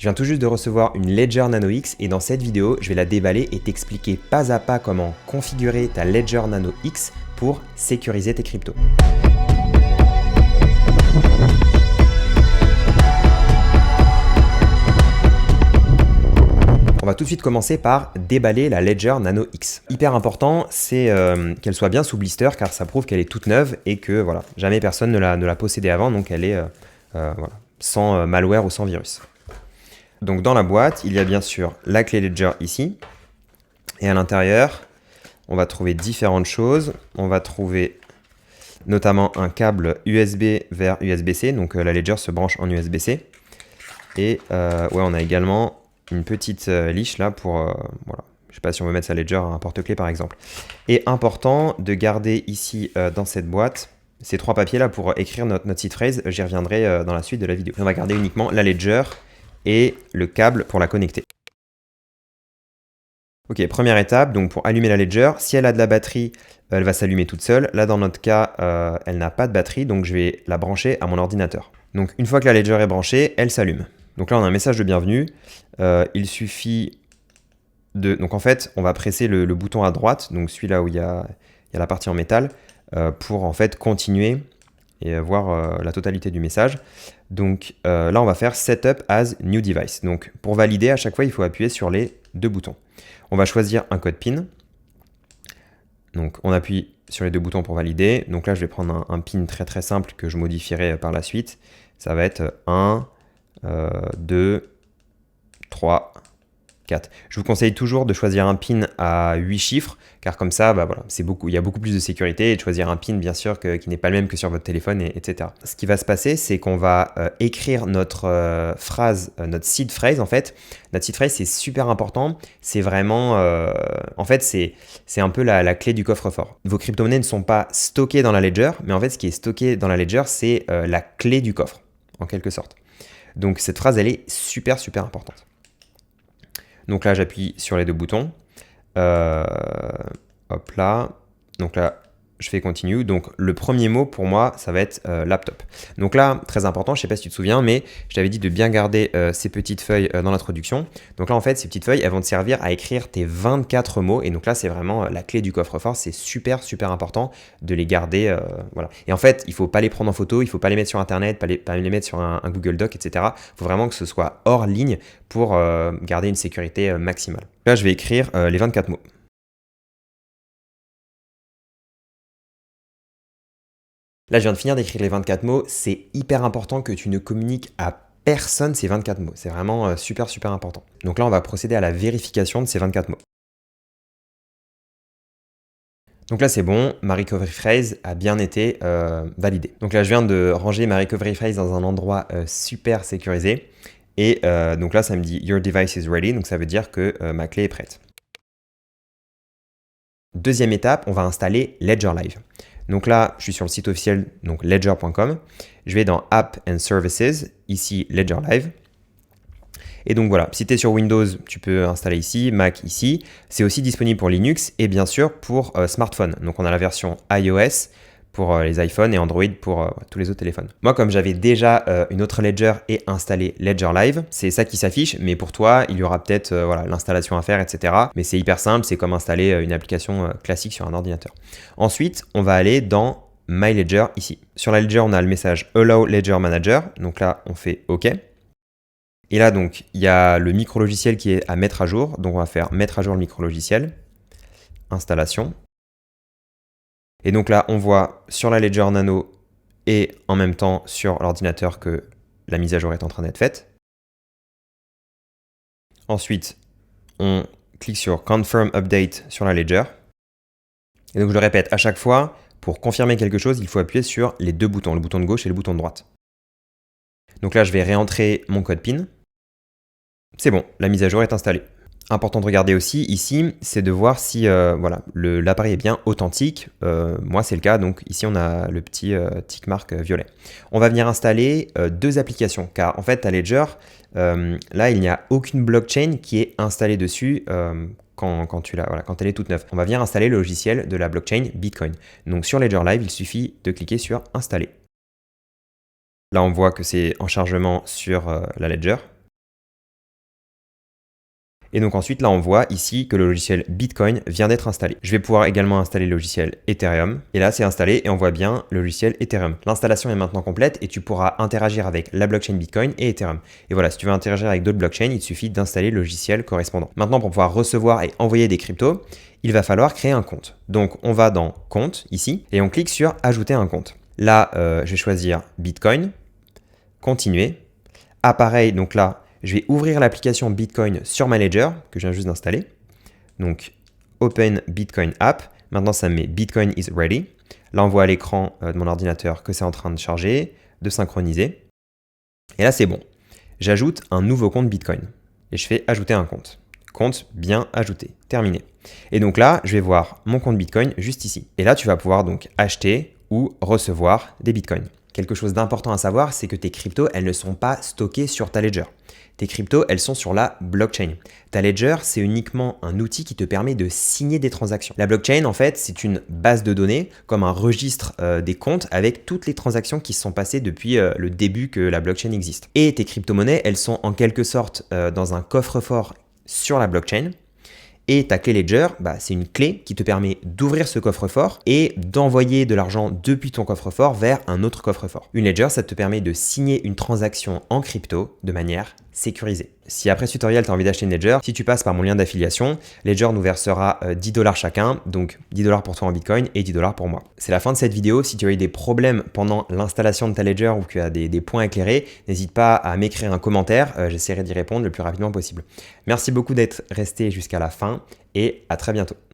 Je viens tout juste de recevoir une Ledger Nano X et dans cette vidéo, je vais la déballer et t'expliquer pas à pas comment configurer ta Ledger Nano X pour sécuriser tes cryptos. On va tout de suite commencer par déballer la Ledger Nano X. Hyper important, c'est qu'elle soit bien sous blister car ça prouve qu'elle est toute neuve et que voilà, jamais personne ne l'a possédée avant, donc elle est voilà, sans malware ou sans virus. Donc dans la boîte, il y a bien sûr la clé Ledger ici. Et à l'intérieur, on va trouver différentes choses. On va trouver notamment un câble USB vers USB-C. Donc la Ledger se branche en USB-C. Et ouais, on a également une petite liche là pour... voilà. Je ne sais pas si on veut mettre sa Ledger à un porte-clés par exemple. Et important de garder ici dans cette boîte ces trois papiers là pour écrire notre seed phrase. J'y reviendrai dans la suite de la vidéo. On va garder uniquement la Ledger et le câble pour la connecter. Ok, première étape, donc pour allumer la Ledger, si elle a de la batterie, elle va s'allumer toute seule. Là, dans notre cas, elle n'a pas de batterie, donc je vais la brancher à mon ordinateur. Donc une fois que la Ledger est branchée, elle s'allume. Donc là, on a un message de bienvenue. Il suffit de... Donc en fait, on va presser le bouton à droite, donc celui-là où il y a la partie en métal, pour en fait continuer et voir la totalité du message. Donc là, on va faire Setup as New Device. Donc pour valider, à chaque fois, il faut appuyer sur les deux boutons. On va choisir un code PIN. Donc on appuie sur les deux boutons pour valider. Donc là, je vais prendre un PIN très très simple que je modifierai par la suite. Ça va être 1, 2, 3, 4. Je vous conseille toujours de choisir un PIN à 8 chiffres, car comme ça, bah voilà, il y a beaucoup plus de sécurité, et de choisir un PIN, bien sûr, qui n'est pas le même que sur votre téléphone, etc. Ce qui va se passer, c'est qu'on va écrire notre phrase, notre seed phrase, en fait. Notre seed phrase, c'est super important. C'est vraiment, en fait, c'est un peu la clé du coffre-fort. Vos crypto-monnaies ne sont pas stockées dans la Ledger, mais en fait, ce qui est stocké dans la Ledger, c'est la clé du coffre, en quelque sorte. Donc, cette phrase, elle est super importante. Donc là, j'appuie sur les deux boutons. Hop là. Donc là, je fais continue. Donc le premier mot pour moi, ça va être laptop. Donc là, très important, je ne sais pas si tu te souviens, mais je t'avais dit de bien garder ces petites feuilles dans l'introduction. Donc là, en fait, ces petites feuilles, elles vont te servir à écrire tes 24 mots. Et donc là, c'est vraiment la clé du coffre-fort. C'est super important de les garder. Voilà. Et en fait, il ne faut pas les prendre en photo, il ne faut pas les mettre sur Internet, pas les mettre sur un Google Doc, etc. Il faut vraiment que ce soit hors ligne pour garder une sécurité maximale. Là, je vais écrire les 24 mots. Là, je viens de finir d'écrire les 24 mots. C'est hyper important que tu ne communiques à personne ces 24 mots. C'est vraiment super important. Donc là, on va procéder à la vérification de ces 24 mots. Donc là, c'est bon. Ma recovery phrase a bien été validée. Donc là, je viens de ranger ma recovery phrase dans un endroit super sécurisé. Et donc là, ça me dit « Your device is ready ». Donc ça veut dire que ma clé est prête. Deuxième étape, on va installer Ledger Live. Donc là, je suis sur le site officiel, donc ledger.com. Je vais dans App and Services, ici Ledger Live. Et donc voilà, si tu es sur Windows, tu peux installer ici, Mac ici. C'est aussi disponible pour Linux et bien sûr pour smartphone. Donc on a la version iOS pour les iPhones et Android pour tous les autres téléphones. Moi, comme j'avais déjà une autre Ledger et installé Ledger Live, c'est ça qui s'affiche, mais pour toi, il y aura peut-être voilà, l'installation à faire, etc. Mais c'est hyper simple, c'est comme installer une application classique sur un ordinateur. Ensuite, on va aller dans My Ledger ici. Sur la Ledger, on a le message Allow Ledger Manager. Donc là, on fait OK. Et là, donc, il y a le micro-logiciel qui est à mettre à jour. Donc, on va faire mettre à jour le micro-logiciel. Installation. Et donc là, on voit sur la Ledger Nano et en même temps sur l'ordinateur que la mise à jour est en train d'être faite. Ensuite, on clique sur Confirm Update sur la Ledger. Et donc je le répète, à chaque fois, pour confirmer quelque chose, il faut appuyer sur les deux boutons, le bouton de gauche et le bouton de droite. Donc là, je vais réentrer mon code PIN. C'est bon, la mise à jour est installée. Important de regarder aussi ici, c'est de voir si voilà, l'appareil est bien authentique. Moi, c'est le cas. Donc ici, on a le petit tick mark violet. On va venir installer deux applications, car en fait, ta Ledger, là, il n'y a aucune blockchain qui est installée dessus quand elle est toute neuve. On va venir installer le logiciel de la blockchain Bitcoin. Donc sur Ledger Live, il suffit de cliquer sur Installer. Là, on voit que c'est en chargement sur la Ledger. Et donc ensuite, là, on voit ici que le logiciel Bitcoin vient d'être installé. Je vais pouvoir également installer le logiciel Ethereum. Et là, c'est installé et on voit bien le logiciel Ethereum. L'installation est maintenant complète et tu pourras interagir avec la blockchain Bitcoin et Ethereum. Et voilà, si tu veux interagir avec d'autres blockchains, il te suffit d'installer le logiciel correspondant. Maintenant, pour pouvoir recevoir et envoyer des cryptos, il va falloir créer un compte. Donc, on va dans Compte, ici, et on clique sur Ajouter un compte. Là, je vais choisir Bitcoin, Continuer. Ah, pareil, donc là, je vais ouvrir l'application Bitcoin sur ma Ledger, que je viens juste d'installer. Donc, Open Bitcoin App. Maintenant, ça me met Bitcoin is ready. Là, on voit à l'écran de mon ordinateur que c'est en train de charger, de synchroniser. Et là, c'est bon. J'ajoute un nouveau compte Bitcoin. Et je fais ajouter un compte. Compte bien ajouté. Terminé. Et donc là, je vais voir mon compte Bitcoin juste ici. Et là, tu vas pouvoir donc acheter ou recevoir des Bitcoins. Quelque chose d'important à savoir, c'est que tes cryptos, elles ne sont pas stockées sur ta Ledger. Tes cryptos, elles sont sur la blockchain. Ta Ledger, c'est uniquement un outil qui te permet de signer des transactions. La blockchain, en fait, c'est une base de données, comme un registre des comptes avec toutes les transactions qui se sont passées depuis le début que la blockchain existe. Et tes crypto-monnaies, elles sont en quelque sorte dans un coffre-fort sur la blockchain. Et ta clé Ledger, c'est une clé qui te permet d'ouvrir ce coffre-fort et d'envoyer de l'argent depuis ton coffre-fort vers un autre coffre-fort. Une Ledger, ça te permet de signer une transaction en crypto de manière sécurisée. Si après ce tutoriel, tu as envie d'acheter une Ledger, si tu passes par mon lien d'affiliation, Ledger nous versera 10$ chacun, donc 10$ pour toi en Bitcoin et 10$ pour moi. C'est la fin de cette vidéo. Si tu as eu des problèmes pendant l'installation de ta Ledger ou que tu as des points éclairés, n'hésite pas à m'écrire un commentaire, j'essaierai d'y répondre le plus rapidement possible. Merci beaucoup d'être resté jusqu'à la fin et à très bientôt.